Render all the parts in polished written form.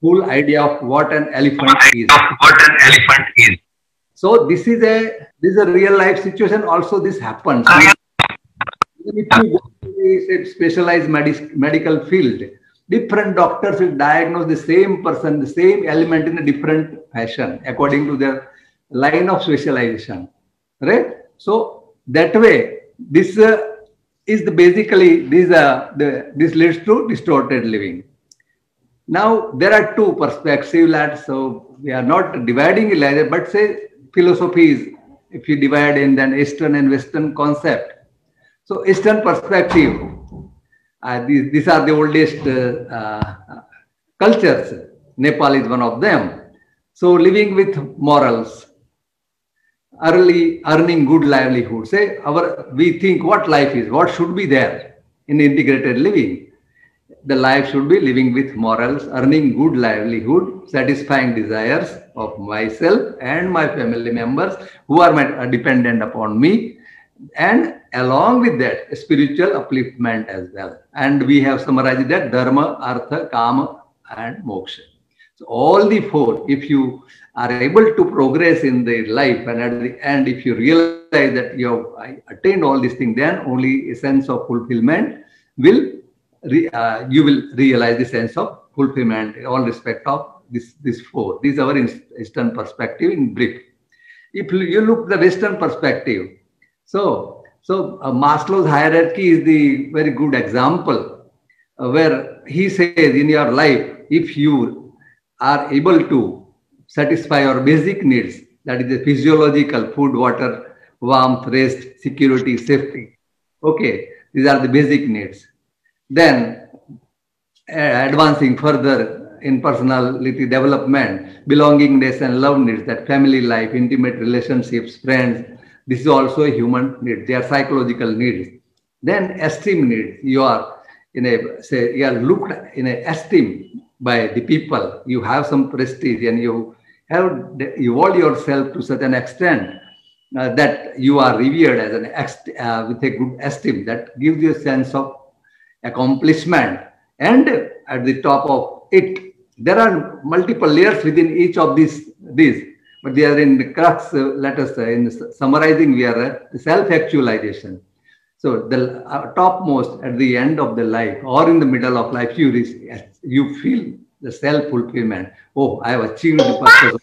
full idea of what an elephant is. So this is a real life situation. Also, this happens. Even if you go to the say, specialized medical field, different doctors will diagnose the same person, the same element in a different fashion according to their line of specialization, right? So that way, this is the basically this leads to distorted living. Now there are two perspectives, lads. So we are not dividing it like that, but say philosophies. If you divide in then Eastern and Western concept. So Eastern perspective, these are the oldest cultures. Nepal is one of them. So living with morals, early earning good livelihood. Say we think what life is, what should be there in integrated living. The life should be living with morals, earning good livelihood, satisfying desires of myself and my family members who are dependent upon me, and along with that, spiritual upliftment as well. And we have summarized that dharma, artha, kama, and moksha. So all the four, if you are able to progress in the life, and at the end, if you realize that you have attained all these things, then only a sense of fulfillment will you will realize the sense of fulfillment in all respect of this four. This is our Eastern perspective in brief. If you look the Western perspective, so Maslow's hierarchy is the very good example where he says in your life, if you are able to satisfy your basic needs, that is the physiological food, water, warmth, rest, security, safety. Okay, these are the basic needs. Then advancing further in personality development, belongingness and love needs, that family life, intimate relationships, friends, this is also a human need. They are psychological needs. Then esteem needs. You are you are looked in a esteem by the people. You have some prestige and you have evolved yourself to such an extent that you are revered as with a good esteem. That gives you a sense of accomplishment. And at the top of it, there are multiple layers within each of these, but they are in the crux. Let us in summarizing, we are self-actualization. So the topmost at the end of the life or in the middle of life, you feel the self-fulfillment. Oh, I have achieved the purpose.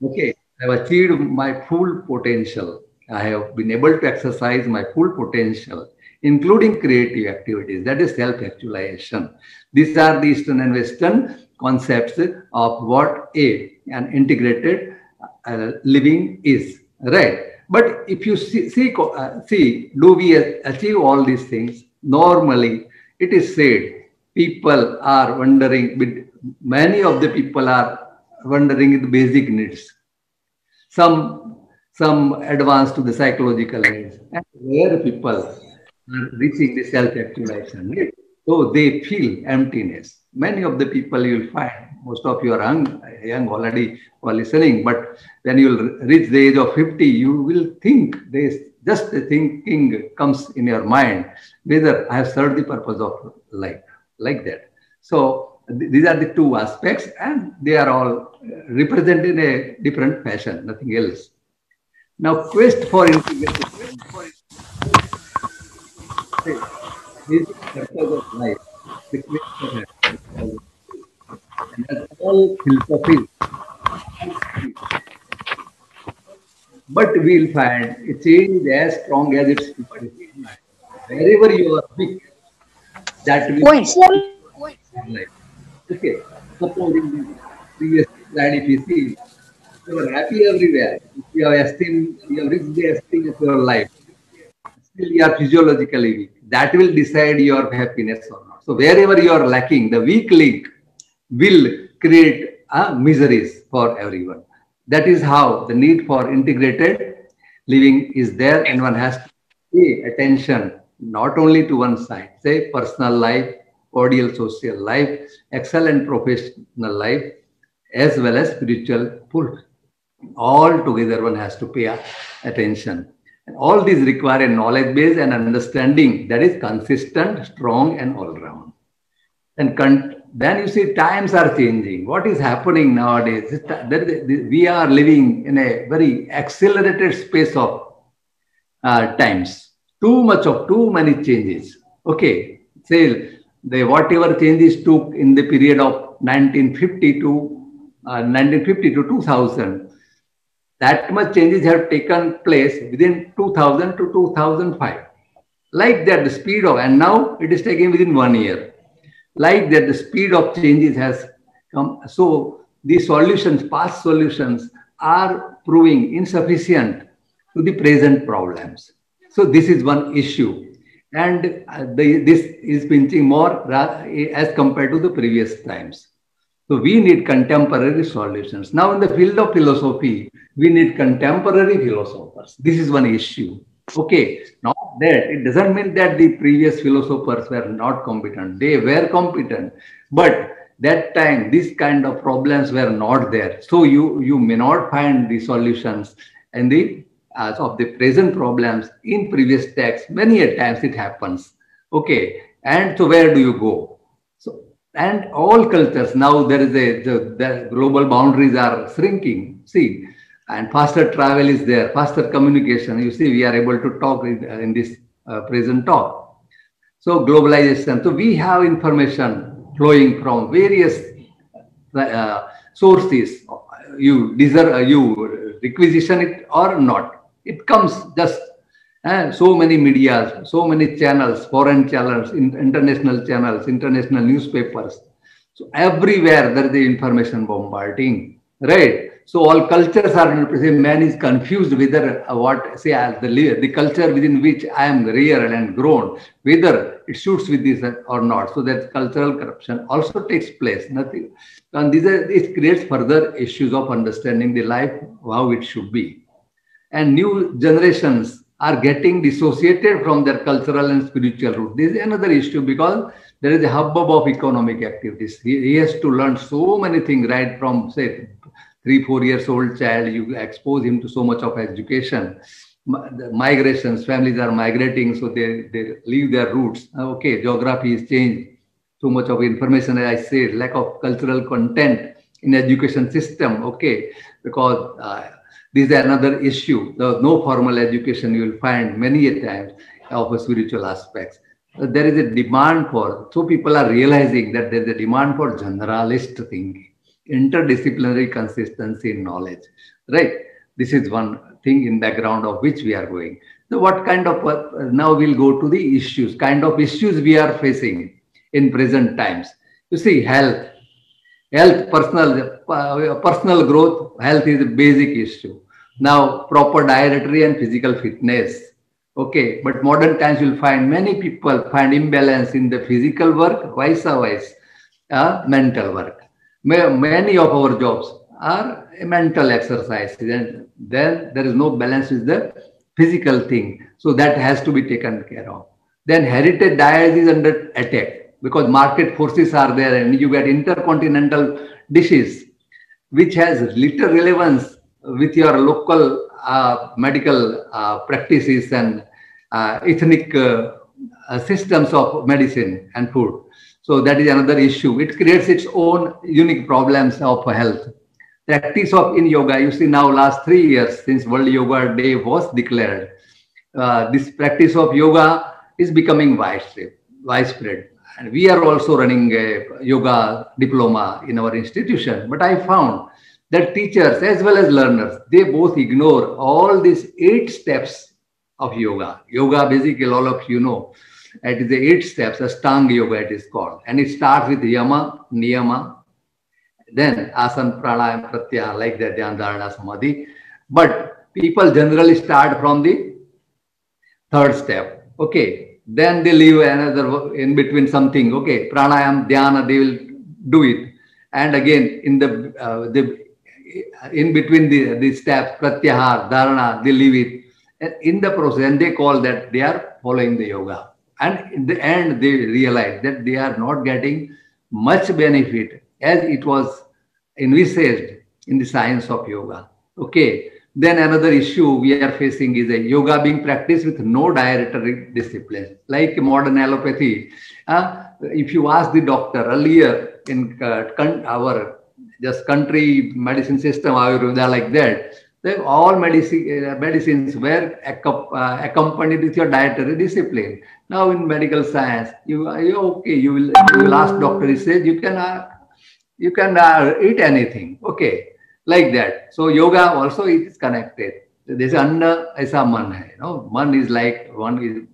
Okay, I have achieved my full potential. I have been able to exercise my full potential, including creative activities. That is self-actualization. These are the Eastern and Western concepts of what an integrated living is, right? But if you see, do we achieve all these things? Normally, it is said people are wondering, many of the people are wondering the basic needs. Some advance to the psychological needs, and where people are reaching the self-actualization, so they feel emptiness. Many of the people you will find, most of you are young already who are listening, but when you will reach the age of 50, you will think, just the thinking comes in your mind, whether I have served the purpose of life, like that. So these are the two aspects, and they are all represented in a different fashion, nothing else. Now, quest for integration is the purpose of life. The quest for happiness. And that's all philosophy. But we'll find a change as strong as its stupidity. Wherever you are weak, that will be life. Okay. Suppose in the previous slide, if you see, you are happy everywhere. If you have esteem, you have reached the esteem of your life. Still, you are physiologically weak. That will decide your happiness or not. So wherever you are lacking, the weak link will create miseries for everyone. That is how the need for integrated living is there, and one has to pay attention not only to one side, say personal life, cordial social life, excellent professional life, as well as spiritual fulfillment. All together one has to pay attention. And all these require a knowledge base and understanding that is consistent, strong, and all round. And then you see times are changing. What is happening nowadays? We are living in a very accelerated space of times. Too many changes. Okay, say the whatever changes took in the period of 1950 to 2000, that much changes have taken place within 2000 to 2005. Like that, the speed of, and now it is taken within 1 year. Like that, the speed of changes has come. So the solutions, past solutions, are proving insufficient to the present problems. So this is one issue, and this is pinching more as compared to the previous times. So we need contemporary solutions. Now in the field of philosophy, we need contemporary philosophers. This is one issue. Okay, not that it doesn't mean that the previous philosophers were not competent. They were competent, but that time these kind of problems were not there. So you may not find the solutions and the of the present problems in previous texts. Many a times it happens. Okay, and so where do you go? So and all cultures now there is the global boundaries are shrinking. See, and faster travel is there, faster communication. You see, we are able to talk in this present talk. So globalization. So we have information flowing from various sources. You deserve, you requisition it or not. It comes just so many medias, so many channels, foreign channels, international channels, international newspapers. So everywhere there is the information bombarding, right? So all cultures are, man is confused whether what, say, as the culture within which I am reared and grown, whether it suits with this or not. So that cultural corruption also takes place. Nothing, and it creates further issues of understanding the life, how it should be. And new generations are getting dissociated from their cultural and spiritual roots. This is another issue because there is a hubbub of economic activities. He has to learn so many things right from, say, 3-4 years old child. You expose him to so much of education. The migrations, families are migrating, so they leave their roots. Okay, geography is changed. So much of information, as I said, lack of cultural content in education system. Okay, because this is another issue. No formal education you will find many a times of spiritual aspects. There is a demand for, so people are realizing that there is a demand for generalist thinking, interdisciplinary consistency in knowledge, right? This is one thing in background of which we are going. So what kind of, now we'll go to the issues, kind of issues we are facing in present times. You see, health, personal growth, health is a basic issue. Now, proper dietary and physical fitness. Okay, but modern times you'll find many people find imbalance in the physical work, vice versa, mental work. Many of our jobs are mental exercises, and then there is no balance with the physical thing. So that has to be taken care of. Then heritage diet is under attack because market forces are there, and you get intercontinental dishes, which has little relevance with your local medical practices and ethnic systems of medicine and food. So that is another issue. It creates its own unique problems of health. Practice of in yoga, you see now last 3 years since World Yoga Day was declared, this practice of yoga is becoming widespread. And we are also running a yoga diploma in our institution. But I found that teachers as well as learners, they both ignore all these 8 steps of yoga. Yoga, basically, all of you know, it is the 8 steps, Ashtanga yoga it is called. And it starts with yama, niyama, then asana, pranayama, pratyahara, like that, dhyan, dharana, samadhi. But people generally start from the 3rd step. Okay. Then they leave another in between something. Okay. Pranayama, dhyana, they will do it. And again, in in between the steps, pratyahara, dharana, they leave it. And in the process, and they call that they are following the yoga. And in the end, they realize that they are not getting much benefit as it was envisaged in the science of yoga. Okay. Then another issue we are facing is a yoga being practiced with no dietary discipline, like modern allopathy. if you ask the doctor earlier in our just country medicine system, Ayurveda like that, all medicines were accompanied with your dietary discipline. Now in medical science, you will ask doctor. He says you can eat anything. Okay, like that. So yoga also is connected. This anna aisa man hai. Man is like one is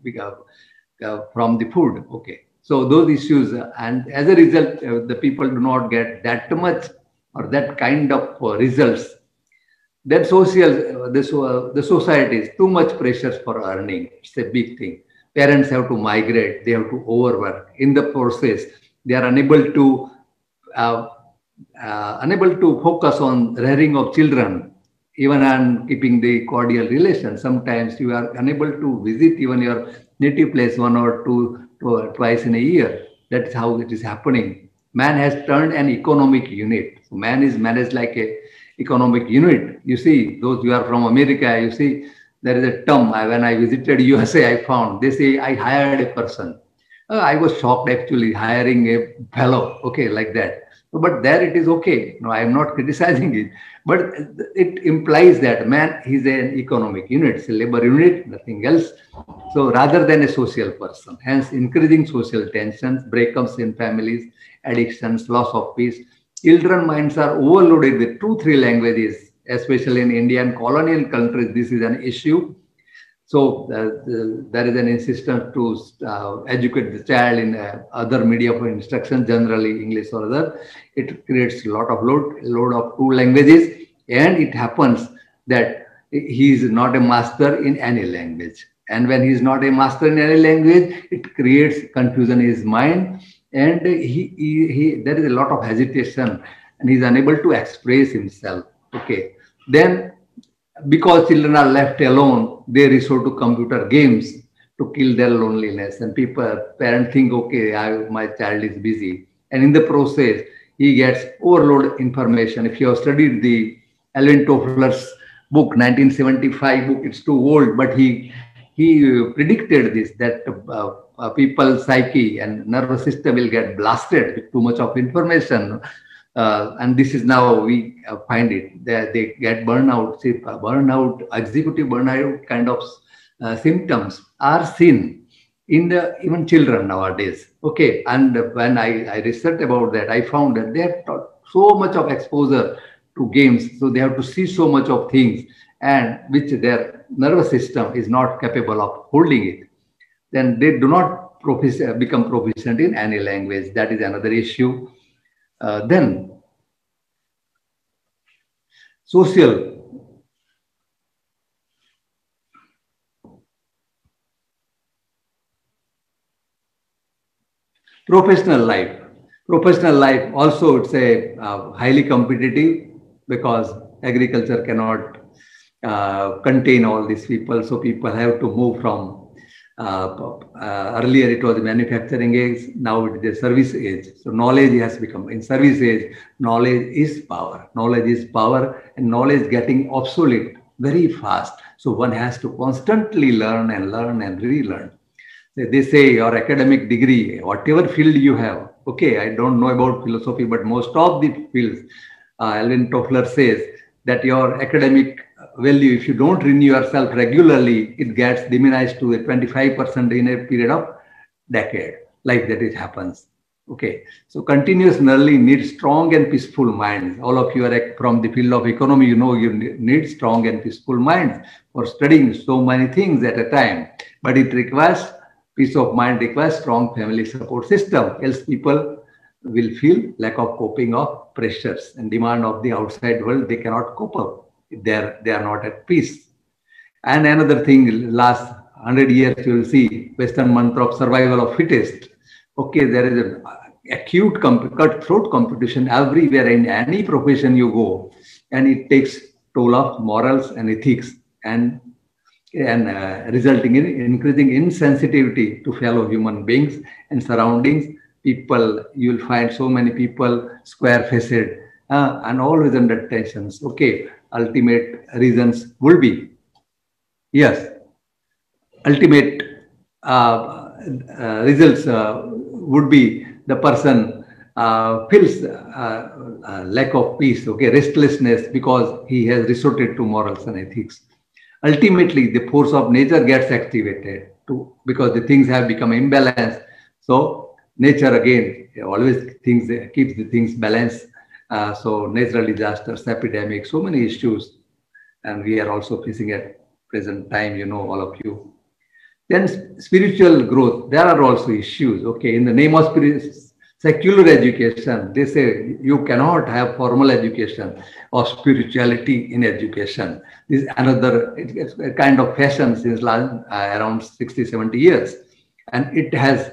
from the food. Okay. So those issues, and as a result, the people do not get that much or that kind of results. Then the society is too much pressures for earning. It's a big thing. Parents have to migrate. They have to overwork. In the process, they are uh, unable to focus on rearing of children, even on keeping the cordial relations. Sometimes you are unable to visit even your native place one or twice in a year. That's how it is happening. Man has turned an economic unit. So man is managed like a economic unit. You see, those you are from America, you see, there is a term. When I visited USA, I found they say I hired a person. I was shocked actually hiring a fellow. Okay, like that. But there it is okay. No, I am not criticizing it. But it implies that man is an economic unit, it's a labor unit, nothing else. So rather than a social person, hence increasing social tensions, breakups in families, addictions, loss of peace. Children minds are overloaded with 2, 3 languages, especially in Indian colonial countries. This is an issue. So there is an insistence to educate the child in other media of instruction, generally English or other. It creates a lot of load of 2 languages, and it happens that he is not a master in any language. And when he is not a master in any language, it creates confusion in his mind, and there is a lot of hesitation, and he is unable to express himself. Okay, then because children are left alone, they resort to computer games to kill their loneliness. And parents think, okay, my child is busy. And in the process, he gets overload information. If you have studied the Alvin Toffler's book, 1975 book, it's too old, but he predicted this, that people's psyche and nervous system will get blasted with too much of information. And this is now we find it that they get burnout, executive burnout kind of symptoms are seen in the even children nowadays. Okay, and when I researched about that, I found that they have so much of exposure to games, so they have to see so much of things, and which their nervous system is not capable of holding it. Then they do not become proficient in any language. That is another issue. Then social professional life also, it's a highly competitive, because agriculture cannot contain all these people, so people have to move from earlier it was manufacturing age, now it is a service age. So knowledge has become, in service age, knowledge is power, and knowledge getting obsolete very fast. So one has to constantly learn and relearn. They say your academic degree, whatever field you have, okay, I don't know about philosophy, but most of the fields, Alvin Toffler says that your academic value, if you don't renew yourself regularly, it gets diminished to 25% in a period of decade. Like that it happens. Okay, so continuous learning needs strong and peaceful minds. All of you are from the field of economy, you know you need strong and peaceful minds for studying so many things at a time. But it requires peace of mind, requires strong family support system. Else people will feel lack of coping of pressures and demand of the outside world. They cannot cope up. They are not at peace. And another thing, last 100 years, you will see Western mantra of survival of fittest. Okay, there is an acute cutthroat competition everywhere in any profession you go, and it takes toll of morals and ethics, and resulting in increasing insensitivity to fellow human beings and surroundings. People, you will find so many people square-faced and always under tensions. Okay, ultimate reasons would be, yes, ultimate results would be the person feels lack of peace, okay, restlessness, because he has resorted to morals and ethics. Ultimately, the force of nature gets activated too, because the things have become imbalanced. So nature again always keeps the things balanced. So natural disasters, epidemics, so many issues, and we are also facing at present time. You know, all of you. Then spiritual growth, there are also issues. Okay, in the name of secular education, they say you cannot have formal education of spirituality in education. This is another, it's a kind of fashion since around 60, 70 years. And it has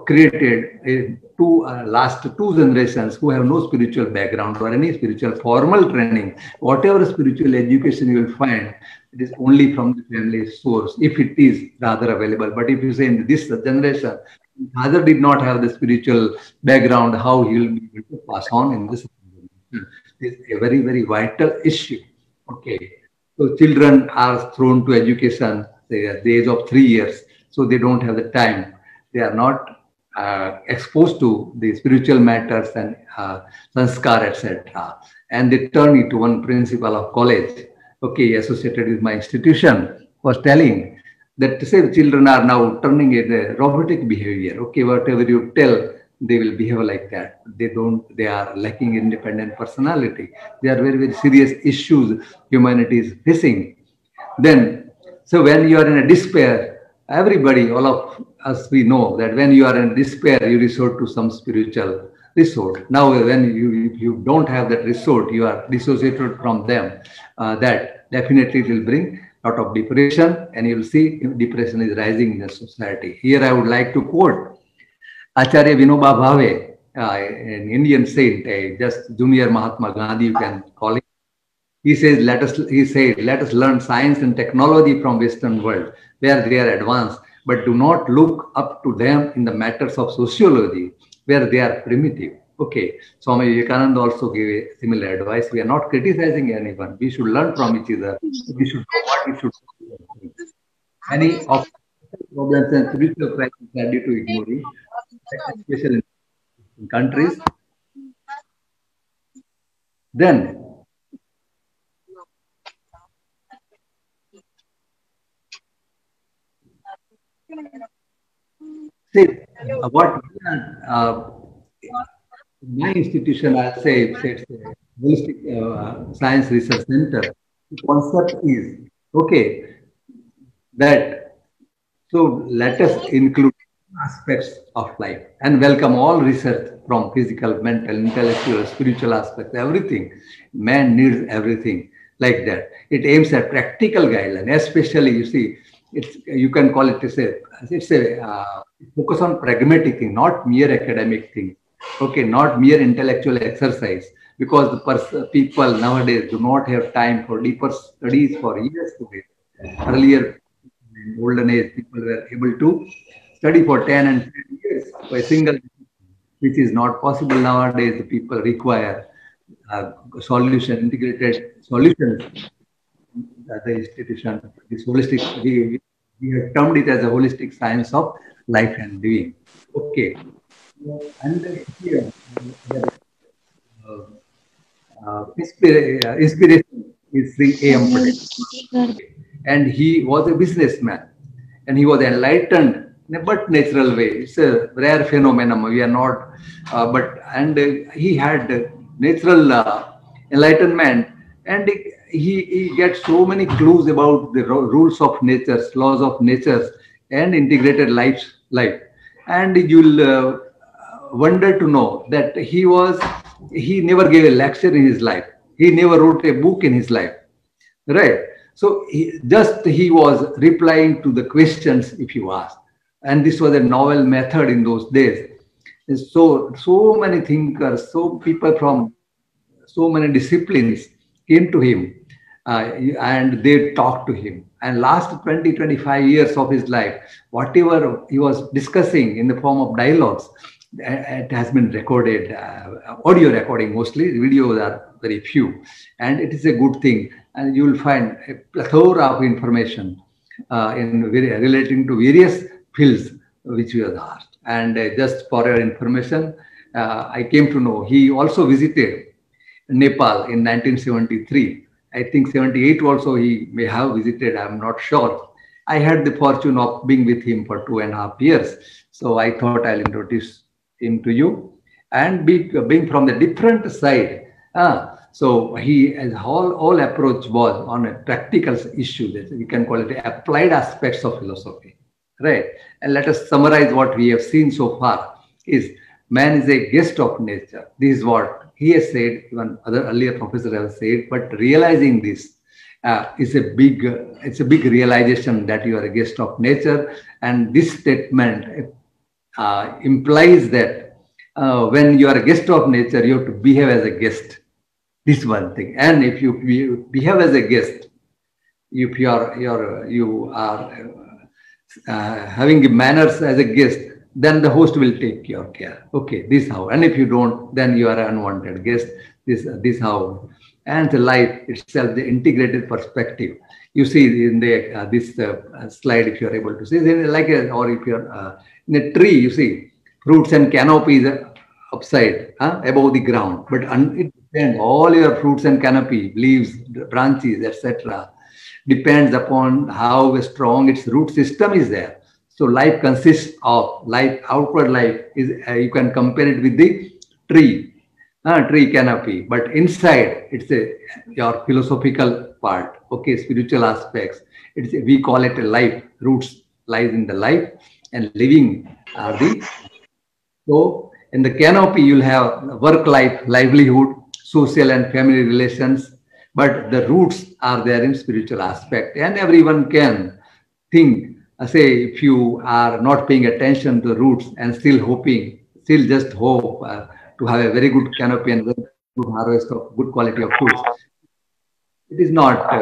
created last two generations who have no spiritual background or any spiritual formal training. Whatever spiritual education you will find, it is only from the family source, if it is rather available. But if you say in this generation, father did not have the spiritual background, how he will be able to pass on in this? This is a very, very vital issue. Okay. So children are thrown to education at the age of 3 years. So they don't have the time. They are not exposed to the spiritual matters and sanskar, etc. And they turn into one principal of college, okay, associated with my institution, was telling that say children are now turning in a robotic behavior. Okay, whatever you tell, they will behave like that. They are lacking independent personality. They are very, very serious issues humanity is facing. Then, so when you are in a despair, everybody, all of us, we know that when you are in despair, you resort to some spiritual resort. Now, when you don't have that resort, you are dissociated from them. That definitely will bring a lot of depression, and you'll see depression is rising in the society. Here, I would like to quote Acharya Vinoba Bhave, an Indian saint, just junior Mahatma Gandhi, you can call him. He says, let us learn science and technology from Western world, where they are advanced, but do not look up to them in the matters of sociology, where they are primitive. Okay, Swami Vivekananda also gave a similar advice. We are not criticizing anyone. We should learn from each other. We should know what we should do. Many of problems and spiritual crises are due to ignoring, especially in countries. Then, see, what my institution, I'll say, it's a holistic science research center. The concept is okay that so let us include aspects of life and welcome all research from physical, mental, intellectual, spiritual aspects, everything. Man needs everything like that. It aims at practical guideline, especially you see, you can call it it's a focus on pragmatic thing, not mere academic thing. Okay, not mere intellectual exercise, because the people nowadays do not have time for deeper studies for years today. Earlier, in olden age, people were able to study for 10 and 20 years for a single, which is not possible nowadays. The people require integrated solutions. The institution, this holistic, we have termed it as a holistic science of life and living. Okay. And here, inspiration is Sri A.M. Patel. And he was a businessman, and he was enlightened in a but natural way. It's a rare phenomenon. We are not, he had natural enlightenment, and he gets so many clues about the rules of nature, laws of nature, and integrated life. And you'll wonder to know that he never gave a lecture in his life. He never wrote a book in his life, right? So he was replying to the questions if you ask, and this was a novel method in those days. And so many thinkers, so people from so many disciplines came to him, and they talked to him. And last 20, 25 years of his life, whatever he was discussing in the form of dialogues, it has been recorded, audio recording mostly, videos are very few. And it is a good thing. And you will find a plethora of information relating to various fields which we have asked. And just for your information, I came to know he also visited Nepal in 1973. I think 78 also he may have visited, I'm not sure. I had the fortune of being with him for 2.5 years. So I thought I'll introduce him to you. And being from the different side. So his whole approach was on a practical issue, that we can call it the applied aspects of philosophy. Right. And let us summarize what we have seen so far is man is a guest of nature. This is what he has said, even other earlier professors have said, but realizing this is it's a big realization that you are a guest of nature. And this statement implies that when you are a guest of nature, you have to behave as a guest. This one thing. And if you behave as a guest, if you are having manners as a guest, then the host will take your care. Okay, this how. And if you don't, then you are an unwanted guest. This how. And the life itself, the integrated perspective. You see in the this slide, if you are able to see, like or if you are in a tree, you see fruits and canopy is upside, above the ground. But it depends. All your fruits and canopy, leaves, branches, etc., depends upon how strong its root system is there. So life consists of life. Outward life is you can compare it with the tree canopy, but inside it's your philosophical part. Okay, spiritual aspects. We call it a life. Roots lies in the life, and living are the. So in the canopy you'll have work life, livelihood, social and family relations. But the roots are there in spiritual aspect, and everyone can think. Say if you are not paying attention to the roots and still just hope to have a very good canopy and good harvest of good quality of foods, it is not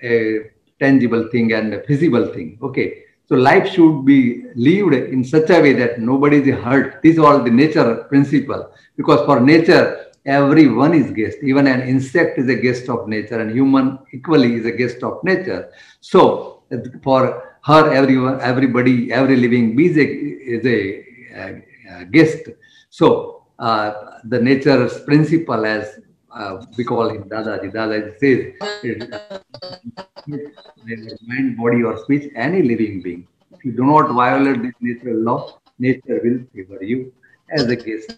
a tangible thing and a feasible thing. Okay, so life should be lived in such a way that nobody is hurt. This is all the nature principle, because for nature, everyone is guest. Even an insect is a guest of nature, and human equally is a guest of nature. So for her, everybody, every living being is a guest. So the nature's principle, as we call him Dadaji. Dadaji says, mind, body, or speech, any living being. If you do not violate this natural law, nature will favor you as a guest.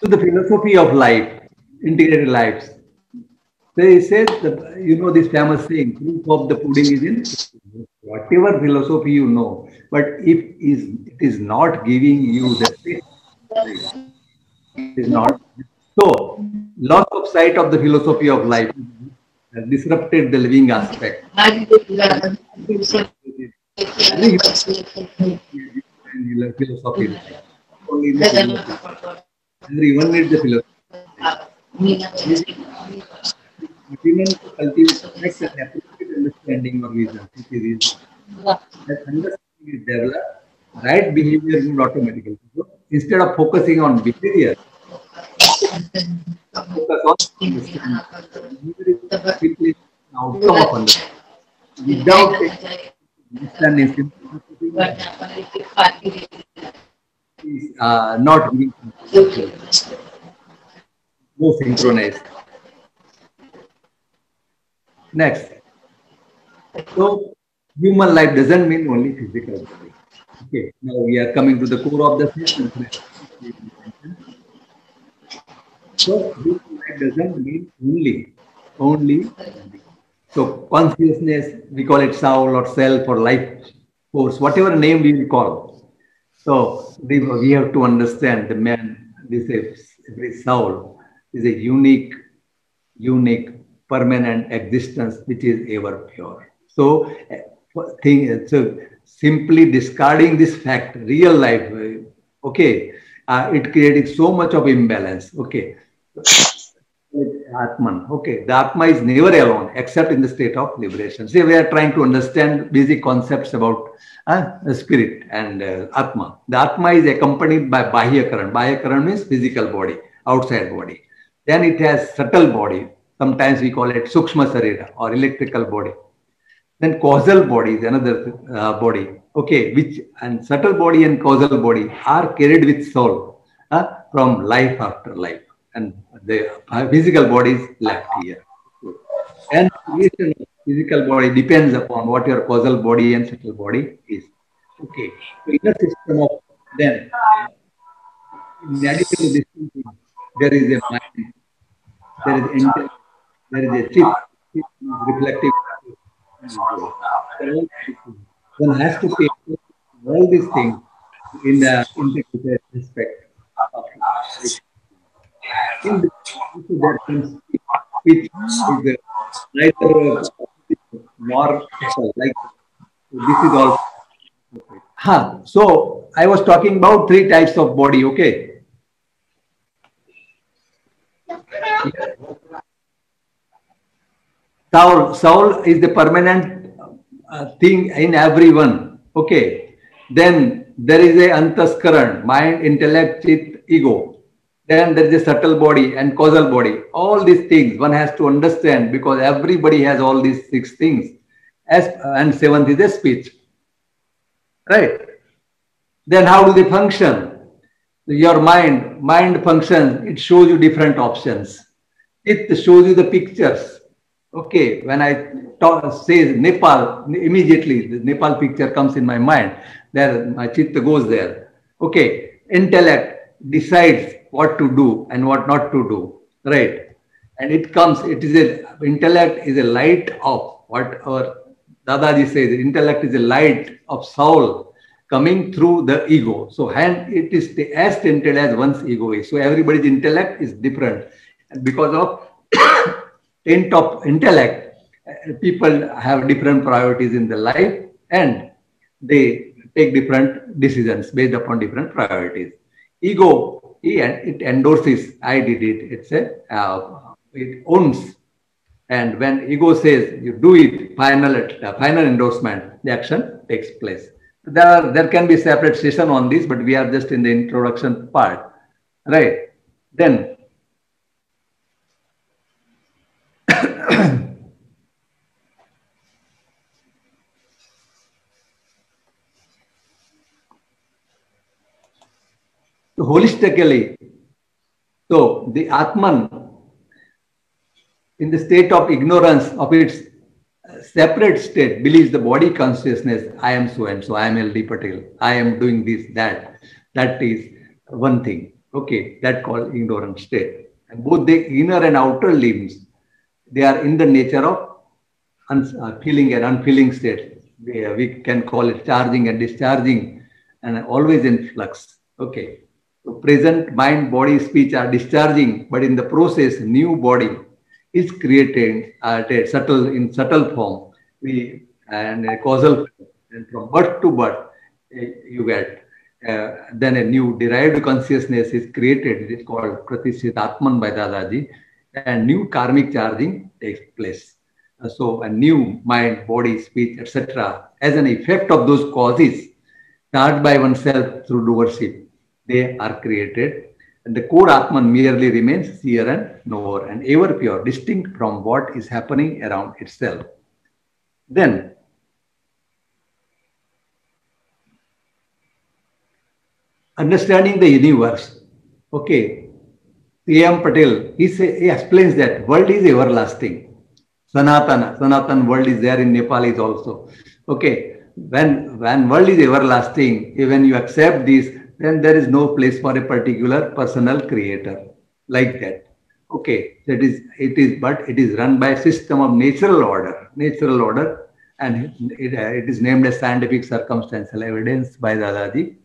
So the philosophy of life, integrated lives. They said that, this famous saying, proof of the pudding is in whatever philosophy you know, but if it is not giving you the taste, it is not. So, loss of sight of the philosophy of life has disrupted the living aspect. Philosophy. Only the philosophy. Everyone needs the philosophy. Human to cultivate an appropriate understanding of vision, that understanding is developed, right behavior will automatically. So instead of focusing on behavior, focus on understanding. Simply an outcome of understanding. Without understanding, is not being more synchronized. Next. So, human life doesn't mean only physical body. Okay, now we are coming to the core of the system. So, human life doesn't mean only. So, consciousness, we call it soul or self or life force, whatever name we will call. So, we have to understand the man, this soul is a unique, permanent existence which is ever pure. So simply discarding this fact, real life, okay, it created so much of imbalance. Okay, Atman. Okay, the Atma is never alone except in the state of liberation. See, we are trying to understand basic concepts about the spirit and Atma. The Atma is accompanied by Bahya Karan. Bahya Karan means physical body, outside body. Then it has subtle body. Sometimes we call it Sukshma Sarira or electrical body. Then causal body is another body. Okay, which and subtle body and causal body are carried with soul from life after life, and the physical body is left here. And creation of physical body depends upon what your causal body and subtle body is. Okay, so in a system of them, in addition to this, there is a mind, there is intellect, there is a chip, chip is reflective. One has to take all these things in the integrated aspect of life. In this, there comes speech, which is neither nor subtle. Like this is all. Huh. So I was talking about three types of body. Okay. Soul is the permanent thing in everyone. Okay. Then there is a antaskaran, mind, intellect, chit, ego. Then there is a subtle body and causal body. All these things one has to understand because everybody has all these six things. And seventh is a speech. Right? Then how do they function? Your mind functions, it shows you different options. It shows you the pictures. Okay, when I say Nepal, immediately the Nepal picture comes in my mind. There, my chitta goes there. Okay, intellect decides what to do and what not to do. Right, and it comes. It is a intellect is a light of what our Dadaji says. Intellect is a light of soul coming through the ego. So, and it is as tinted as one's ego is. So everybody's intellect is different, and because of tint of intellect, people have different priorities in their life and they take different decisions based upon different priorities. Ego, it endorses, I did it, it owns. And when ego says you do it, final endorsement, the action takes place. There can be separate session on this, but we are just in the introduction part, right? Then holistically, so the Atman, in the state of ignorance of its separate state, believes the body consciousness, I am so and so, I am L.D. Patel, I am doing this, that. That is one thing. Okay, that called ignorant state. And both the inner and outer limbs, they are in the nature of feeling and unfeeling state. We can call it charging and discharging and always in flux. Okay. So present mind, body, speech are discharging, but in the process, new body is created at a subtle form. And a causal form. And from birth to birth, you get then a new derived consciousness is created. It is called Pratishthit Atman by Dadaji, and new karmic charging takes place. So a new mind, body, speech, etc. as an effect of those causes charged by oneself through doership, they are created. And the core Atman merely remains seer and knower and ever pure, distinct from what is happening around itself. Then, understanding the universe. Okay, C.M. Patel, he explains that world is everlasting. Sanatan world is there in Nepalese also. Okay, when world is everlasting, when you accept this, then there is no place for a particular personal creator like that. Okay, it is run by a system of natural order, and it is named as scientific circumstantial evidence by Dadaji.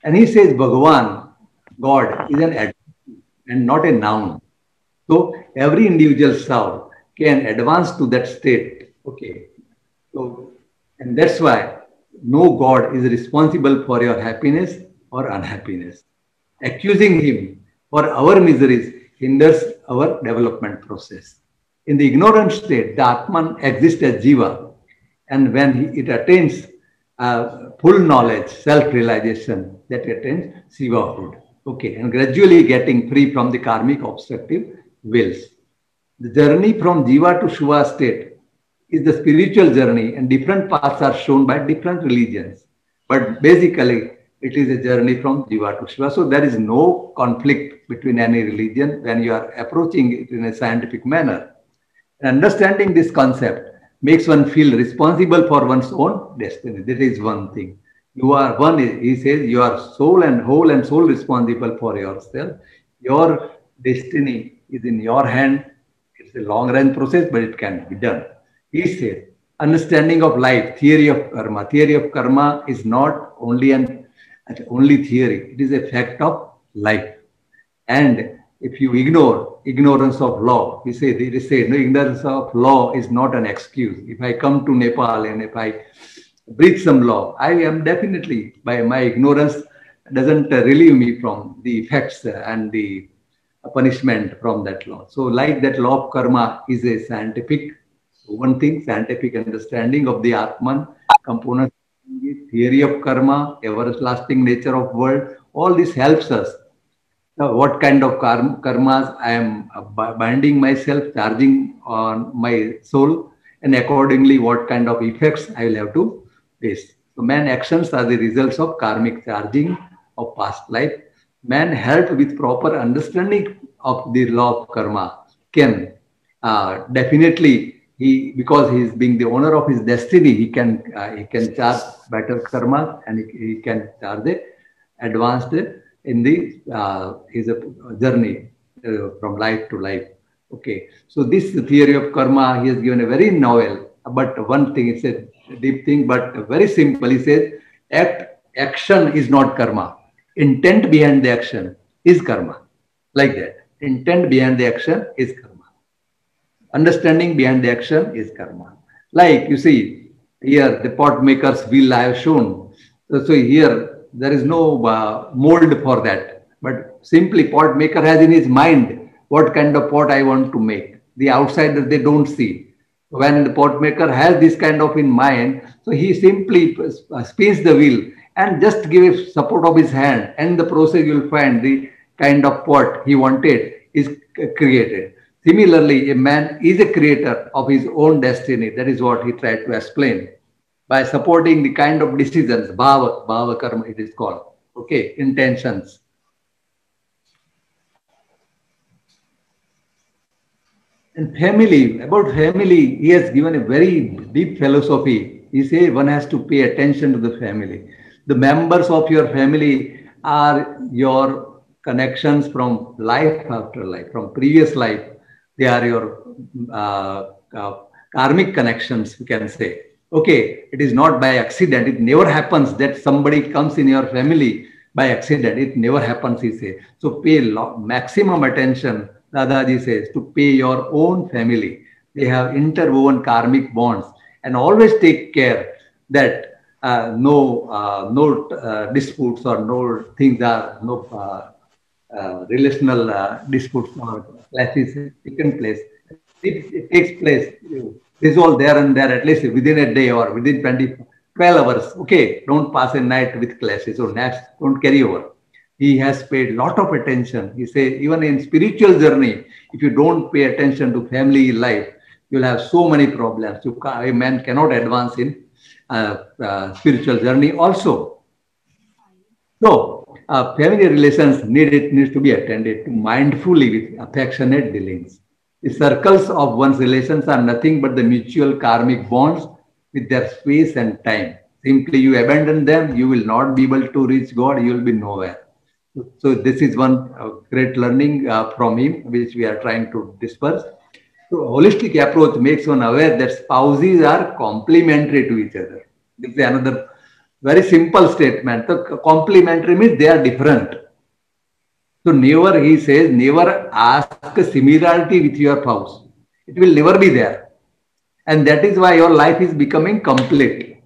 And he says Bhagavan, God, is an adjective and not a noun. So every individual soul can advance to that state. Okay. So, and that's why no God is responsible for your happiness or unhappiness. Accusing him for our miseries hinders our development process. In the ignorant state, the Atman exists as Jiva. And when it attains full knowledge, self-realization, that attains Shivahood. Okay, and gradually getting free from the karmic obstructive wills. The journey from Jiva to Shiva state is the spiritual journey, and different paths are shown by different religions. But basically, it is a journey from Jiva to Shiva. So there is no conflict between any religion when you are approaching it in a scientific manner. And understanding this concept makes one feel responsible for one's own destiny. That is one thing. You are one, he says, you are soul and whole and soul responsible for yourself. Your destiny is in your hand. It's a long run process, but it can be done. He says, understanding of life, theory of karma. Theory of karma is not only an only theory. It is a fact of life. And if you ignore ignorance of law, they say no, ignorance of law is not an excuse. If I come to Nepal and if I breach some law, I am definitely, by my ignorance, doesn't relieve me from the effects and the punishment from that law. So like that law of karma is a scientific, one thing, scientific understanding of the Atman, component, theory of karma, everlasting nature of world, all this helps us. What kind of karmas I am binding myself, charging on my soul, and accordingly what kind of effects I will have to face. So man actions are the results of karmic charging of past life. Man helped with proper understanding of the law of karma can definitely, because he is being the owner of his destiny, he can charge better karma, and he can charge the advanced in the his journey from life to life. Okay, so this theory of karma, he has given a very novel, but one thing, it's a deep thing, but very simple. He says, action is not karma. Intent behind the action is karma. Like that. Intent behind the action is karma. Understanding behind the action is karma. Like you see, here the pot maker's wheel I have shown. So here there is no mold for that. But simply pot maker has in his mind what kind of pot I want to make. The outsiders, they don't see. When the pot maker has this kind of in mind, so he simply spins the wheel and just give support of his hand, and the process you will find the kind of pot he wanted is created. Similarly, a man is a creator of his own destiny. That is what he tried to explain by supporting the kind of decisions, bhava karma it is called, okay, intentions. And family, about family, he has given a very deep philosophy. He says one has to pay attention to the family. The members of your family are your connections from life after life, from previous life. They are your karmic connections, you can say. Okay, it is not by accident. It never happens that somebody comes in your family by accident. It never happens, he says. So pay maximum attention, Dadaji says, to pay your own family. They have interwoven karmic bonds, and always take care that no disputes or no things are, no relational disputes or clashes taken place. It takes place, resolve there and there, at least within a day or within 12 hours. Okay, don't pass a night with clashes or naps, don't carry over. He has paid a lot of attention. He says, even in spiritual journey, if you don't pay attention to family life, you'll have so many problems. A man cannot advance in spiritual journey also. So, family relations needs to be attended to mindfully with affectionate dealings. The circles of one's relations are nothing but the mutual karmic bonds with their space and time. Simply you abandon them, you will not be able to reach God, you will be nowhere. So this is one great learning from him, which we are trying to disperse. So holistic approach makes one aware that spouses are complementary to each other. This is another very simple statement. So complementary means they are different. So never, he says, never ask similarity with your spouse. It will never be there. And that is why your life is becoming complete.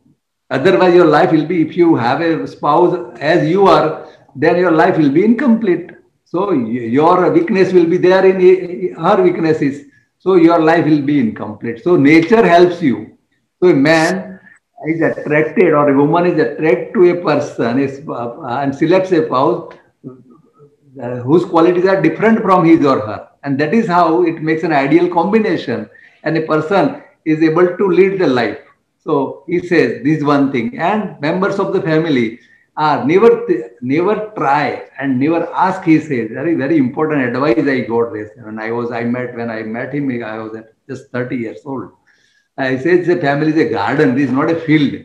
Otherwise, your life will be, if you have a spouse as you are, then your life will be incomplete. So your weakness will be there in her weaknesses. So your life will be incomplete. So nature helps you. So a man is attracted or a woman is attracted to a person and selects a spouse whose qualities are different from his or her. And that is how it makes an ideal combination. And a person is able to lead the life. So he says this one thing, and members of the family are never try and never ask. He says very important advice I got this when I met him. I was just 30 years old. I said the family is a garden. This is not a field.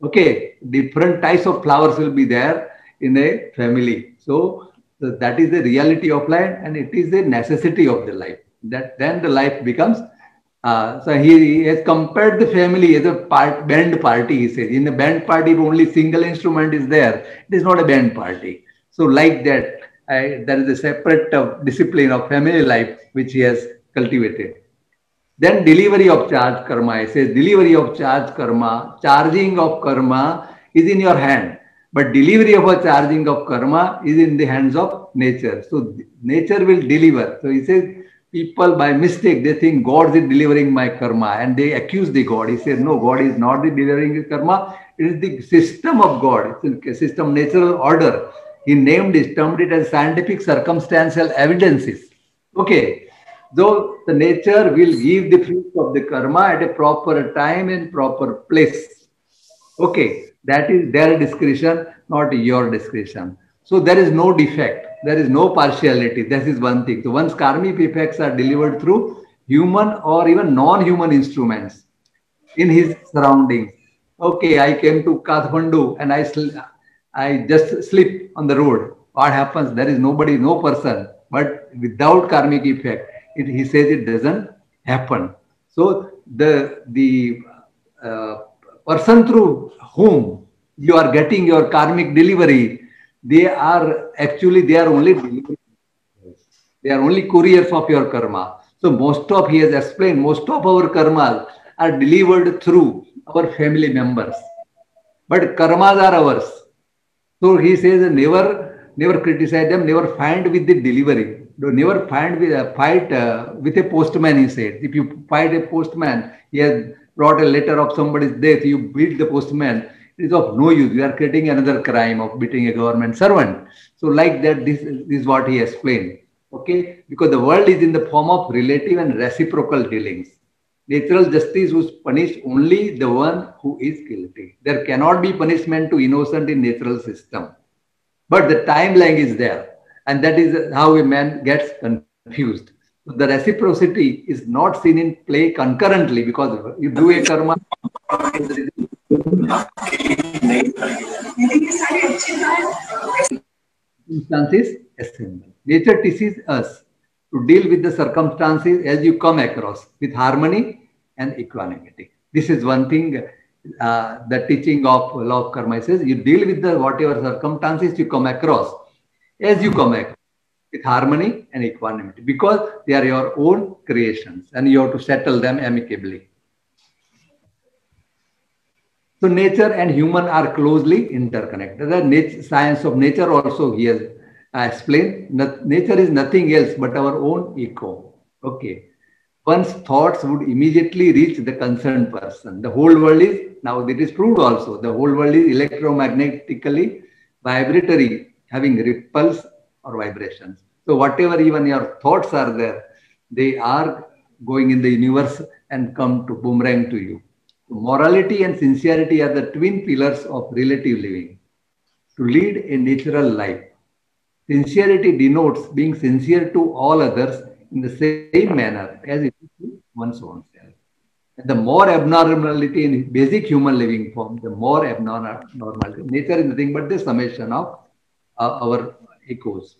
Okay, different types of flowers will be there in a family. So that is the reality of life, and it is the necessity of the life. That then the life becomes. So he has compared the family as a band party. He says in a band party, if only single instrument is there, it is not a band party. So like that, there is a separate discipline of family life which he has cultivated. Then delivery of charge karma. It says delivery of charge karma, charging of karma is in your hand. But delivery of a charging of karma is in the hands of nature. So nature will deliver. So he says people by mistake, they think God is delivering my karma and they accuse the God. He says, no, God is not the delivering the karma. It is the system of God. It's a system, natural order. He termed it as scientific circumstantial evidences. Okay. Though the nature will give the fruit of the karma at a proper time and proper place. Okay, that is their discretion, not your discretion. So there is no defect, there is no partiality. This is one thing. So once karmic effects are delivered through human or even non-human instruments in his surroundings. Okay, I came to Kathmandu and I just slip on the road. What happens? There is nobody, no person, but without karmic effect, he says it doesn't happen. So the person through whom you are getting your karmic delivery, they are only delivery. They are only couriers of your karma. So he has explained, most of our karmas are delivered through our family members. But karmas are ours. So he says never criticize them, never fight with the delivery. Never fight with a postman, he said. If you fight a postman, he has brought a letter of somebody's death, you beat the postman, it is of no use. You are creating another crime of beating a government servant. So like that, this is what he explained. Okay, because the world is in the form of relative and reciprocal dealings. Natural justice will punish only the one who is guilty. There cannot be punishment to innocent in natural system. But the time lag is there. And that is how a man gets confused. So the reciprocity is not seen in play concurrently because you do a karma. Circumstances assemble. Nature teaches us to deal with the circumstances as you come across with harmony and equanimity. This is one thing. The teaching of law of karma says you deal with the whatever circumstances you come across as you come across with harmony and equanimity because they are your own creations and you have to settle them amicably. So nature and human are closely interconnected. The science of nature also he has explained. Nature is nothing else but our own echo. Okay. One's thoughts would immediately reach the concerned person. The whole world is, now it is proved also, the whole world is electromagnetically vibratory, having ripples or vibrations. So whatever even your thoughts are there, they are going in the universe and come to boomerang to you. So morality and sincerity are the twin pillars of relative living. To lead a natural life, sincerity denotes being sincere to all others in the same manner as it is to one's own self. And the more abnormality in basic human living form, the more abnormality. Nature is nothing but the summation of our echoes.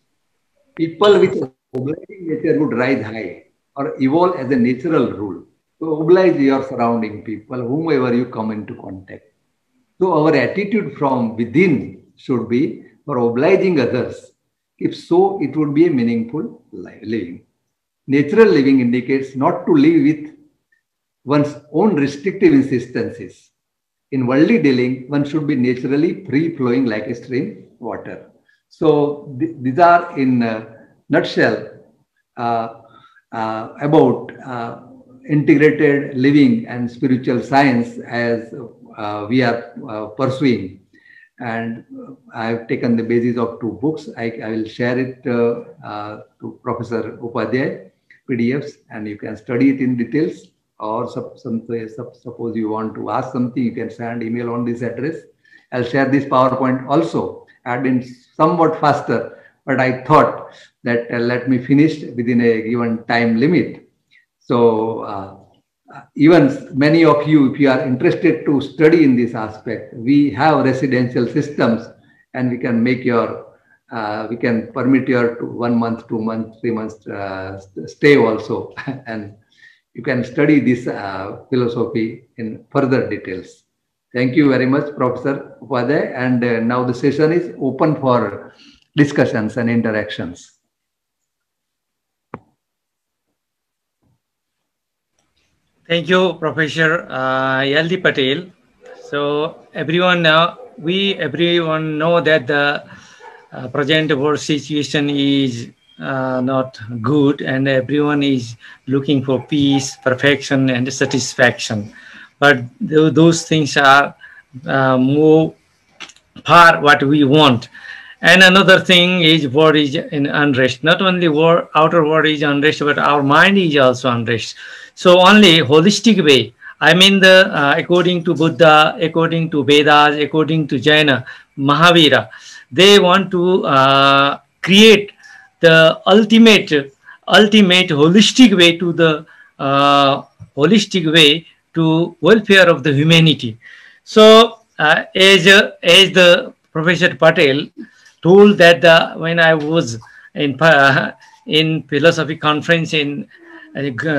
People with obliging nature would rise high or evolve as a natural rule. So oblige your surrounding people, whomever you come into contact. So our attitude from within should be for obliging others. If so, it would be a meaningful living. Natural living indicates not to live with one's own restrictive insistencies. In worldly dealing, one should be naturally free-flowing like a stream water. So these are in a nutshell about integrated living and spiritual science as we are pursuing. And I've taken the basis of 2 books. I will share it to Professor Upadhyay, PDFs, and you can study it in details or suppose you want to ask something, you can send email on this address. I'll share this PowerPoint also. I've been somewhat faster, but I thought that let me finish within a given time limit. So even many of you, if you are interested to study in this aspect, we have residential systems, and we can make your, we can permit your 1 month, 2 months, 3 months stay also, and you can study this philosophy in further details. Thank you very much, Professor Upadhyay, and now the session is open for discussions and interactions. Thank you, Professor Yaldi Patel. So everyone now, everyone know that the present world situation is not good, and everyone is looking for peace, perfection, and satisfaction. But those things are more far what we want. And another thing is world is in unrest. Not only outer world is unrest, but our mind is also unrest. So only holistic way. I mean according to Buddha, according to Vedas, according to Jaina, Mahavira, they want to create the ultimate holistic way to the holistic way to welfare of the humanity. So as the Professor Patel told that when I was in philosophy conference in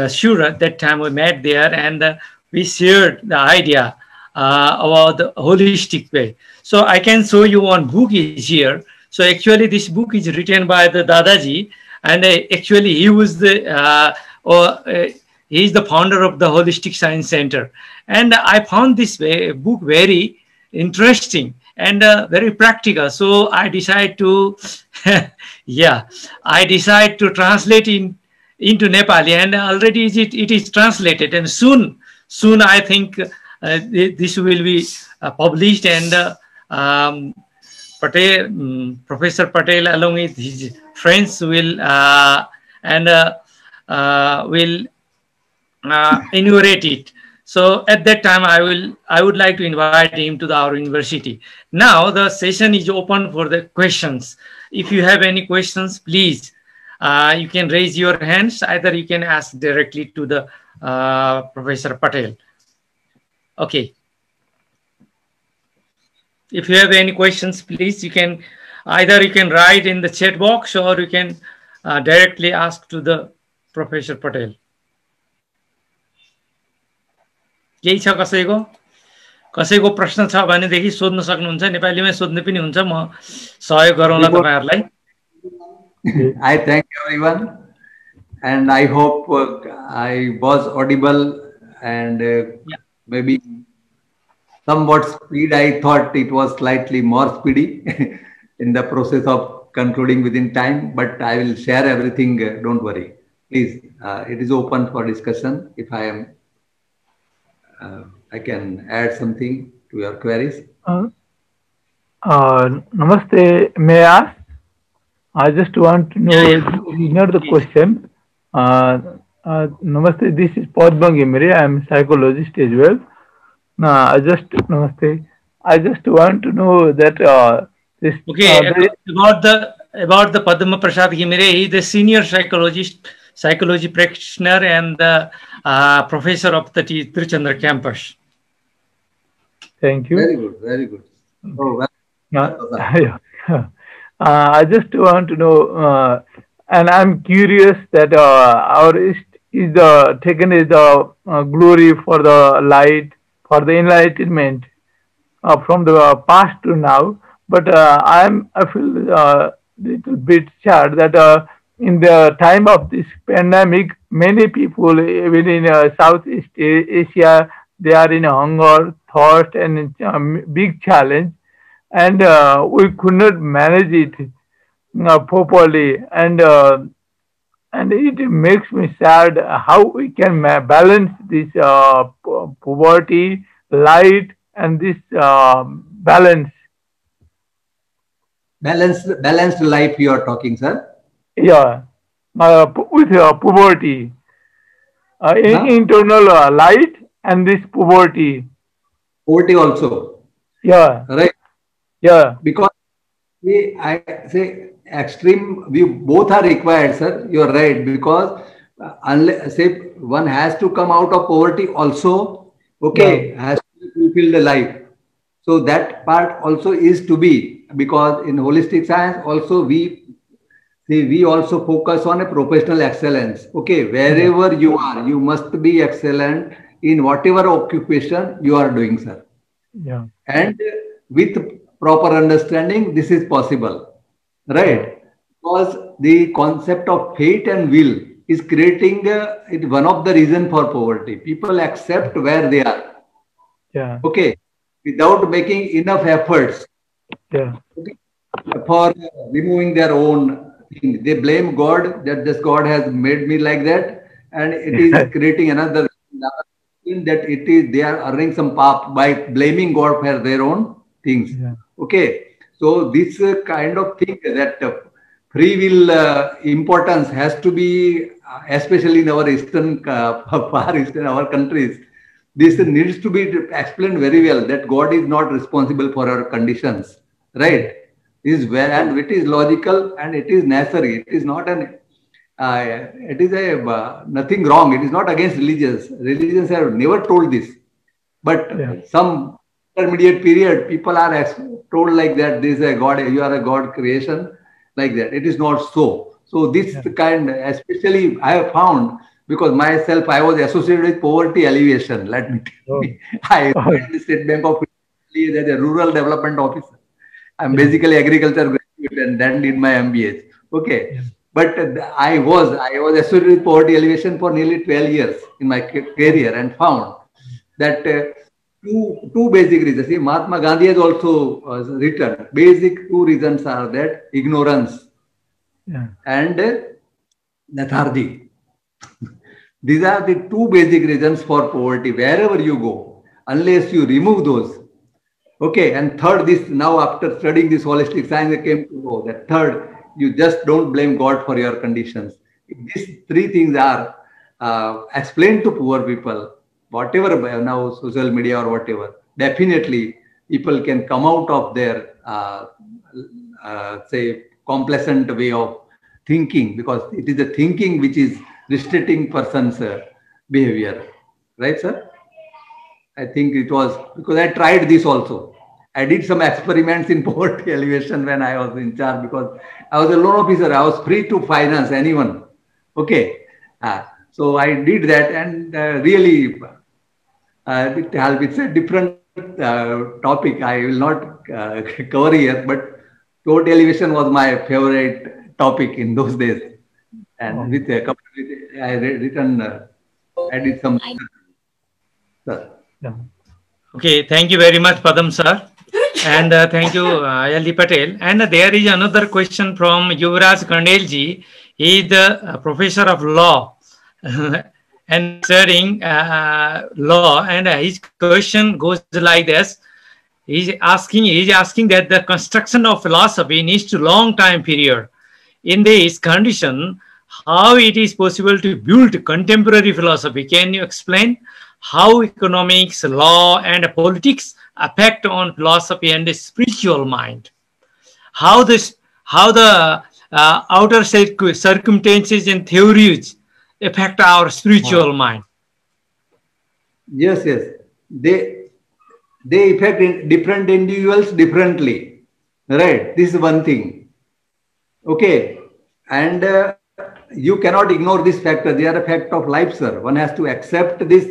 Surat, that time we met there, and we shared the idea about the holistic way. So I can show you one book is here. So actually this book is written by the Dadaji, and actually he was the he is the founder of the Holistic Science Center. And I found this book very interesting and very practical. So I decided to, I decided to translate into Nepali, and already it is translated. And soon I think this will be published, and Professor Patel, along with his friends, will inaugurate it. So at that time, I would like to invite him to our university. Now the session is open for the questions. If you have any questions, please, you can raise your hands. Either you can ask directly to the Professor Patel. Okay. If you have any questions, please, you can write in the chat box, or you can directly ask to the Professor Patel. केही छ कसैको प्रश्न छ भनेदेखि सोध्न सक्नुहुन्छ, नेपालीमै सोध्नु पनि हुन्छ, म सहयोग गरौँला तपाईहरुलाई. I thank everyone, and I hope I was audible, and maybe somewhat speed. I thought it was slightly more speedy in the process of concluding within time, but I will share everything. Don't worry, please. It is open for discussion. If I am I can add something to your queries. Namaste, may I ask? I just want to know, ignore the question. Namaste, this is Padma Gimri. I am a psychologist as well. Namaste. I just want to know that this. Okay, about the Padma Prasad Gimre, he is the senior psychology practitioner, and the professor of the Tiruchandra campus. Thank you. Very good, very good. Oh, well. I just want to know, and I'm curious that our is taken as the glory for the light, for the enlightenment from the past to now. But I feel a little bit sad that in the time of this pandemic, many people, even in Southeast Asia, they are in hunger, thirst, and big challenge, and we could not manage it properly, and it makes me sad how we can balance this poverty, light, and this balance. Balanced life you are talking, sir? Yeah, with poverty. internal light and this poverty. Poverty also, Yeah, right? yeah, Because I say extreme, we both are required, sir. You are right. Because unless say one has to come out of poverty also, yeah, okay, has to fulfill the life. So that part also is to be, because in holistic science also we also focus on a professional excellence. Okay, yeah, wherever you are, you must be excellent in whatever occupation you are doing, sir. yeah, And with proper understanding, this is possible, yeah, right? Because the concept of fate and will is creating it one of the reason for poverty. People accept where they are, yeah, okay, without making enough efforts, yeah, okay, for removing their own thing. They blame God that this God has made me like that, and it is creating another thing that it is they are earning some path by blaming God for their own things. yeah, Okay, so this kind of thing that free will importance has to be, especially in our eastern, far eastern, our countries. This needs to be explained very well that God is not responsible for our conditions, yeah, right? Is where and it is logical and it is necessary. It is not an it is a nothing wrong. It is not against religions. Religions have never told this, yeah, but some intermediate period people are told like that. This is a God. You are a God creation, like that. It is not so. So this yeah. kind, especially I have found, because myself I was associated with poverty alleviation. Let me tell Oh, you, I oh, joined the State Bank of India as a rural development officer. I'm yeah, basically agriculture graduate and then did my MBA. Okay, yeah, but I was associated with poverty alleviation for nearly 12 years in my oh, career and found that two basic reasons. See, Mahatma Gandhi has also written basic two reasons are that ignorance yeah, and lethargy. These are the two basic reasons for poverty wherever you go. Unless you remove those, okay, and third, this now after studying this holistic science, I came to know that third, you just don't blame God for your conditions. If these three things are explained to poor people, whatever now social media or whatever, definitely people can come out of their say complacent way of thinking, because it is the thinking which is restricting person's behavior, right, sir? I think it was because I tried this also. I did some experiments in poverty elevation when I was in charge, because I was a loan officer. I was free to finance anyone. Okay. So I did that, and really it helped. It's a different topic. I will not cover here, but poverty elevation was my favorite topic in those days. And oh, with a couple of, written, I did some. yeah, Okay, thank you very much, Padam sir. And thank you, LD Patel. And there is another question from Yuvraj Kandel. He is the professor of law and studying law. And his question goes like this. He's asking that the construction of philosophy needs to long time period. In this condition, how it is possible to build contemporary philosophy? Can you explain how economics, law, and politics affect on philosophy and the spiritual mind? How the outer circumstances and theories affect our spiritual mind? Yes, yes. They affect different individuals differently. Right. This is one thing. Okay. And you cannot ignore this factor. They are a fact of life, sir. One has to accept this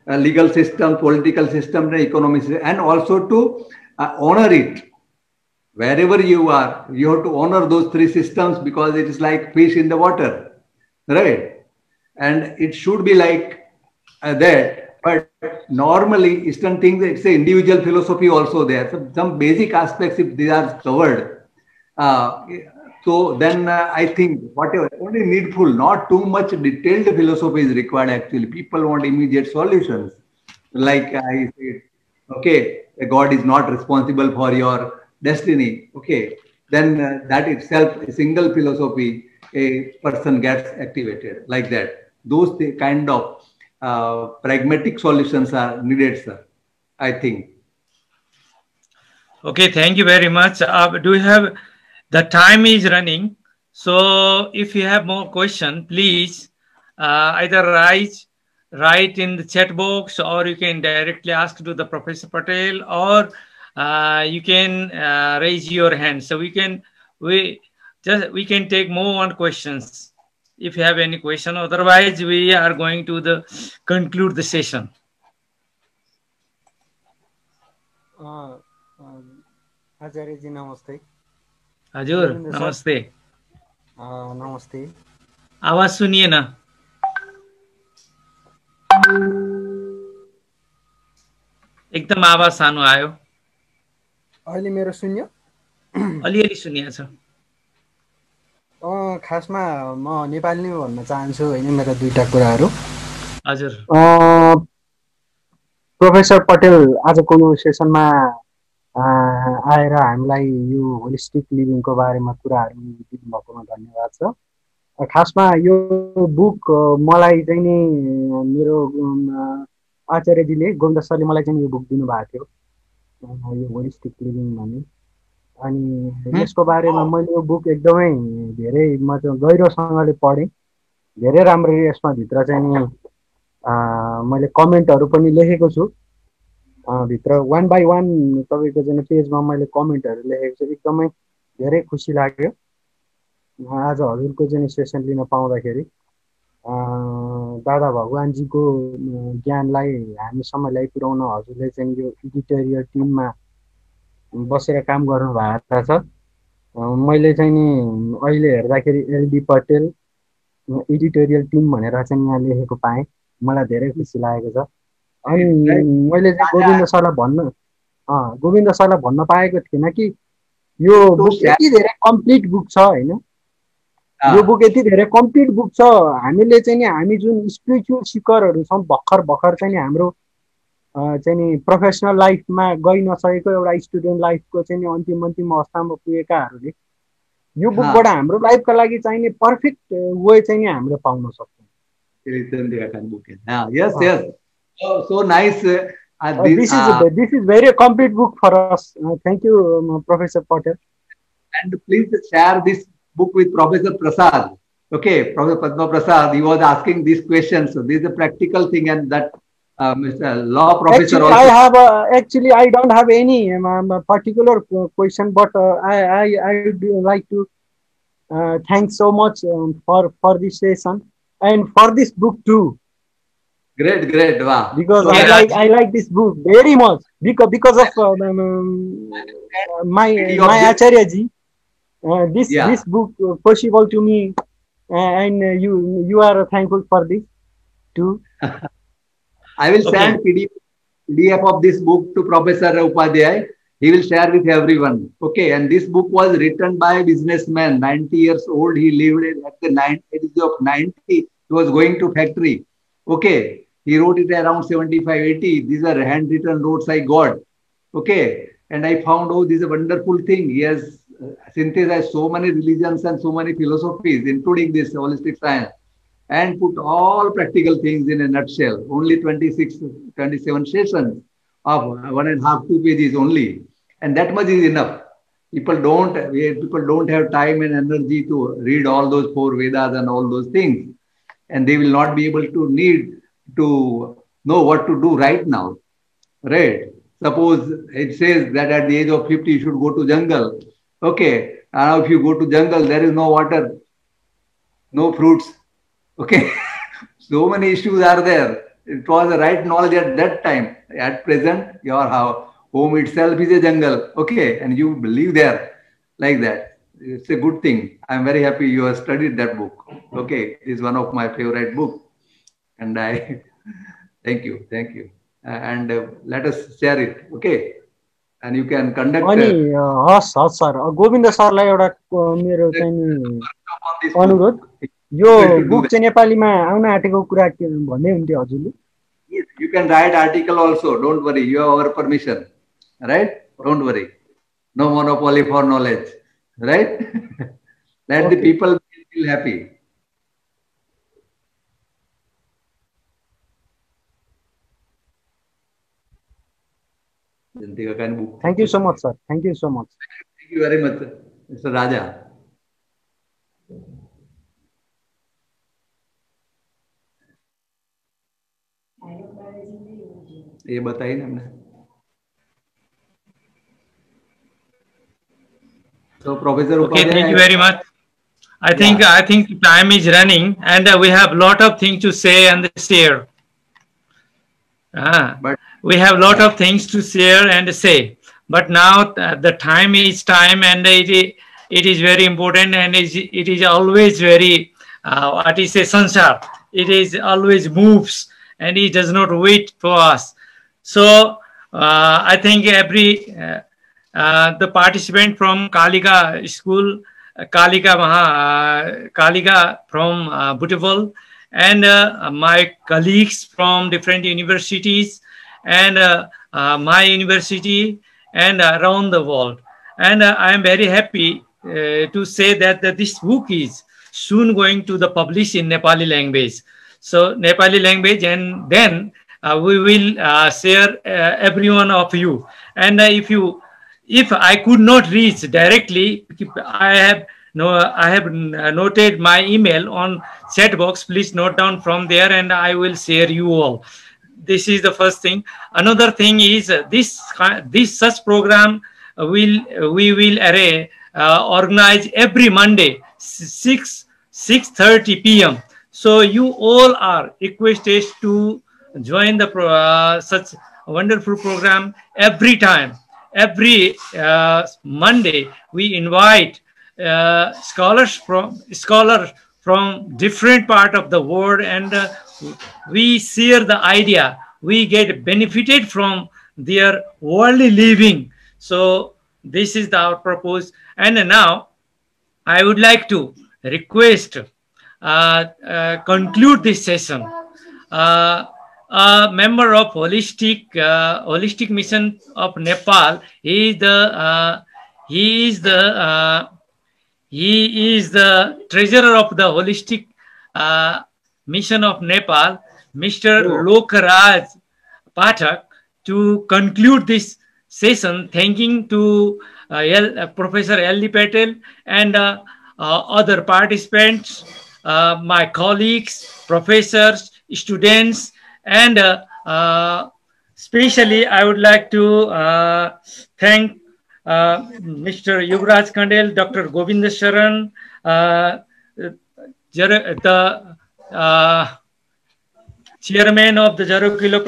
legal system, political system, the economic system, and also to honor it. Wherever you are, you have to honor those three systems, because it is like fish in the water. Right. And it should be like that. But normally, Eastern things, it's a individual philosophy also there. So some basic aspects, if they are covered, uh, so then I think whatever, only needful, not too much detailed philosophy is required actually. People want immediate solutions. Like I said, okay, God is not responsible for your destiny. Okay, then that itself, a single philosophy, a person gets activated like that. those kind of pragmatic solutions are needed, sir, I think. Okay, thank you very much. Do you have, the time is running. So if you have more question, please either write in the chat box, or you can directly ask to the Professor Patel, or you can raise your hand. So we can take more on questions if you have any question. Otherwise, we are going to conclude the session. आचार्यजी नमस्ते। हजुर नमस्ते। नमस्ते। आवाज सुनिए ना। एकदम आवाज सानो आयो। अहिले मेरो सुन्यो? अलिअलि सुनिया छ। खासमा म नेपाली नै भन्न चाहन्छु हैन, मेरो दुईटा कुराहरू। हजुर। प्रोफेसर पटेल आजको यो सेसनमा आएर हामीलाई यो होलिस्टिक लिभिङको बारेमा कुराहरू दिनुभएकोमा धन्यवाद छ। खासमा यो बुक मलाई चाहिँ नि मेरो आचार्यजीले, गोविन्द सरले मलाई चाहिँ यो बुक दिनुभएको थियो, यो होलिस्टिक लिभिङ भन्ने। अनि यसको बारेमा मैले यो बुक एकदमै धेरै गहिरोसँगले पढेँ, धेरै राम्ररी यसमा भित्र चाहिँ नि मैले कमेन्टहरू पनि लेखेको छु। भित्र 1 बाई 1 तपाईँको चाहिँ पेजमा मैले कमेन्टहरू लेखेको छु। एकदमै धेरै खुसी लाग्यो आज हजुरको चाहिँ सेसन लिन पाउँदाखेरि। दादा भगवानजीको ज्ञानलाई हामीसम्म ल्याइपुर्याउन हजुरले चाहिँ यो एडिटोरियल टिममा बसेर काम गर्नु भएको छ। मैले चाहिँ नि अहिले हेर्दाखेरि एलडी पटेल एडिटोरियल टिम भनेर चाहिँ यहाँ लेखेको पाएँ, मलाई धेरै खुसी लागेको छ। अनि मैले चाहिँ गोविन्द सरलाई भन्न पाएको थिएन कि यो बुक यति धेरै कम्प्लिट बुक छ हैन, यो बुक यति धेरै कम्प्लिट बुक छ। हामीले चाहिँ नि हामी जुन स्पिरिचुअल सिकरहरू छौँ, भर्खर चाहिँ नि हाम्रो चाहिँ नि प्रोफेसनल लाइफमा गइ नसकेको एउटा स्टुडेन्ट लाइफको चाहिँ नि अन्तिम अवस्थामा पुगेकाहरूले यो बुकबाट हाम्रो लाइफका लागि चाहिने पर्फेक्ट वे चाहिँ नि हामीले पाउन सक्छौँ। So nice. This is very complete book for us. Thank you, Professor Patel. And please share this book with Professor Prasad. Okay, Professor Padma Prasad, he was asking these questions. So this is a practical thing, and that Mr. Law Professor actually, I don't have any particular question, but I would like to thank so much for this session and for this book too. Great, wow. Because I like this book very much because of my Acharya ji. This book possible to me, and you are thankful for this too. I will send PDF of this book to Professor Upadhyay. He will share with everyone. Okay, and this book was written by a businessman, 90 years old. He lived at the age of 90. He was going to factory. Okay, he wrote it around 75, 80. These are handwritten notes I got. Okay, and I found, oh, this is a wonderful thing. He has synthesized so many religions and so many philosophies, including this holistic science, and put all practical things in a nutshell. Only 27 sessions of 1.5 to 2 pages only, and that much is enough. People don't have time and energy to read all those 4 Vedas and all those things, and they will not be able to need to know what to do right now. Right? Suppose it says that at the age of 50 you should go to jungle. Okay, now if you go to jungle, there is no water, no fruits. Okay, so many issues are there. It was the right knowledge at that time. At present, your home itself is a jungle. Okay, and you live there like that. It's a good thing. I'm very happy you have studied that book. Okay, it's one of my favorite books, and I thank you, and let us share it. Okay, and you can conduct. हस् sir, Govind सरलाई एउटा मेरो चाहिँ अनुरोध, यो book चाहिँ नेपालीमा आउन आँटेको कुरा भन्दै हुन्थ्यो हजुरले? You can write article also. Don't worry, you have our permission, right? Don't worry. No monopoly for knowledge, right? Let the people feel happy. जयंती काकाने book. Thank you so much, sir. Thank you so much. Thank you very much, Mr. Raja. ये बताइए ना हमने. So Professor Okay, Upadhyay. thank you very much. I think time is running, and we have lot of things to say and share. But we have lot of things to share and say, but now the time is time, and it is very important, and it is always very what is a sansar. It is always moves, and it does not wait for us. So I think every the participant from Kalika school, Kalika from Butterful, and my colleagues from different universities, and my university, and around the world. And I am very happy to say that this book is soon going to the publish in Nepali language. So Nepali language, and then we will share every one of you. And if I could not reach directly, I have noted my email on chat box. Please note down from there, and I will share you all. This is the first thing. Another thing is this such program we will organize every Monday 6:30 p.m. So you all are requested to join the such wonderful program every time. Every Monday we invite scholars from different part of the world, and we share the idea. We get benefited from their worldly living. So this is our purpose. And now I would like to request conclude this session. A member of Holistic Mission of Nepal. He is the treasurer of the Holistic Mission of Nepal, Mr. Lokraj Pathak, to conclude this session, thanking to Professor L.D. Patel and other participants, my colleagues, professors, students, and especially I would like to thank Mr. Yuvraj Kandel, Dr. Govind Sharan, the chairman of the Jarukilo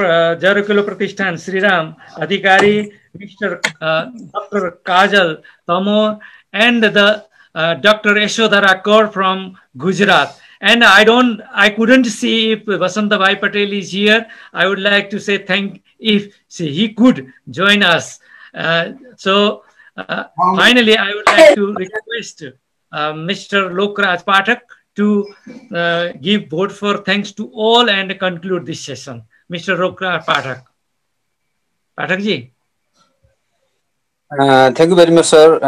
Pratishthan, Sriram Adhikari, Mr. Dr. Kajal Tamo, and the Dr. Yashodhara Kaur from Gujarat. And I couldn't see if Vasantabhai Patel is here. I would like to say if he could join us. Finally, I would like to request Mr. Lokraj Pathak to give vote for thanks to all and conclude this session. Mr. Lokraj Pathak. Pathak ji. Thank you very much, sir.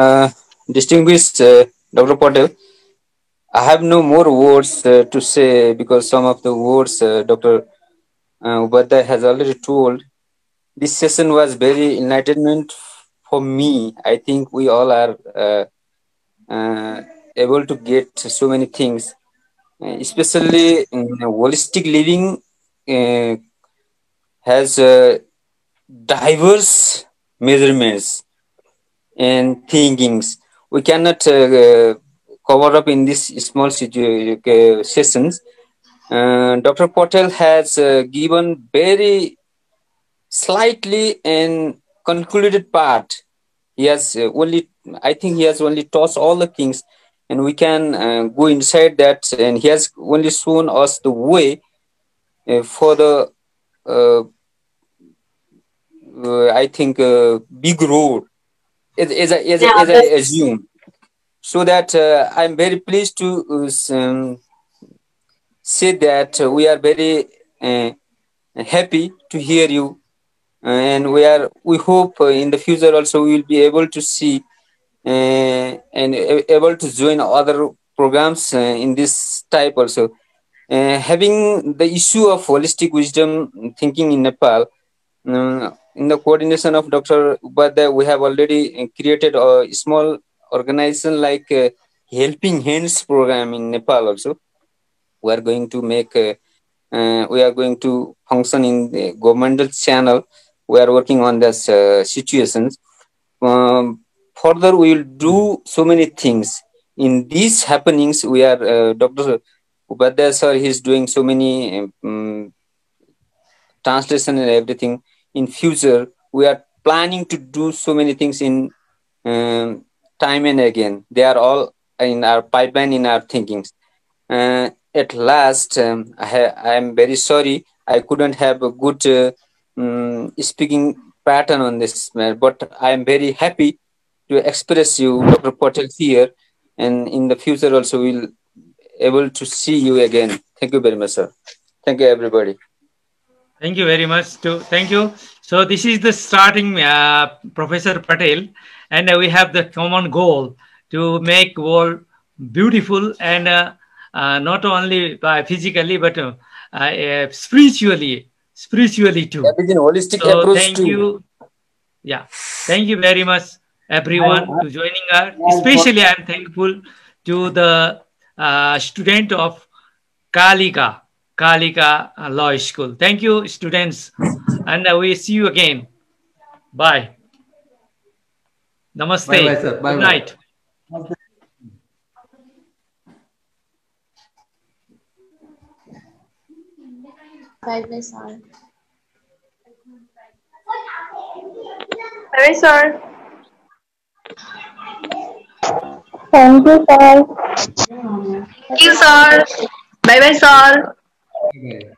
Distinguished Dr. Patel. I have no more words to say, because some of the words Dr. Upadhyay has already told. This session was very enlightenment for me. I think we all are able to get so many things, especially holistic living has diverse measurements and thinkings. We cannot cover up in this small sessions. Dr. Patel has given very slightly and concluded part. He has I think he has only touched all the things, and we can go inside that, and he has only shown us the way for the I think big road, as I assume. So that I'm very pleased to say that we are very happy to hear you, and we hope in the future also we will be able to see and able to join other programs in this type also. Having the issue of holistic wisdom thinking in Nepal, in the coordination of Dr. Upadhyay, we have already created a small organization like Helping Hands program in Nepal also. We are going to make, we are going to function in the governmental channel. We are working on this situations. Further, we will do so many things. In these happenings, we are, Dr. Upadhyay sir, he is doing so many translation and everything. In future, we are planning to do so many things in time and again. They are all in our pipeline, in our thinkings. At last, I am very sorry I couldn't have a good speaking pattern on this, but I am very happy to express you, Dr. Patel, here, and in the future also we'll able to see you again. Thank you very much, sir. Thank you, everybody. Thank you very much. Thank you. So this is the starting, Professor Patel, and we have the common goal to make world beautiful, and not only by physically but spiritually too. That is an holistic So approach thank to. you. Yeah, thank you very much, everyone, to joining us. Especially, I'm thankful to the student of Kalika Law School. Thank you, students, and we see you again. Bye. Namaste. Bye, sir. Bye, Good bye. night. Bye, sir. Bye, sir. Thank you, sir. Thank you, sir. Bye, sir. Okay.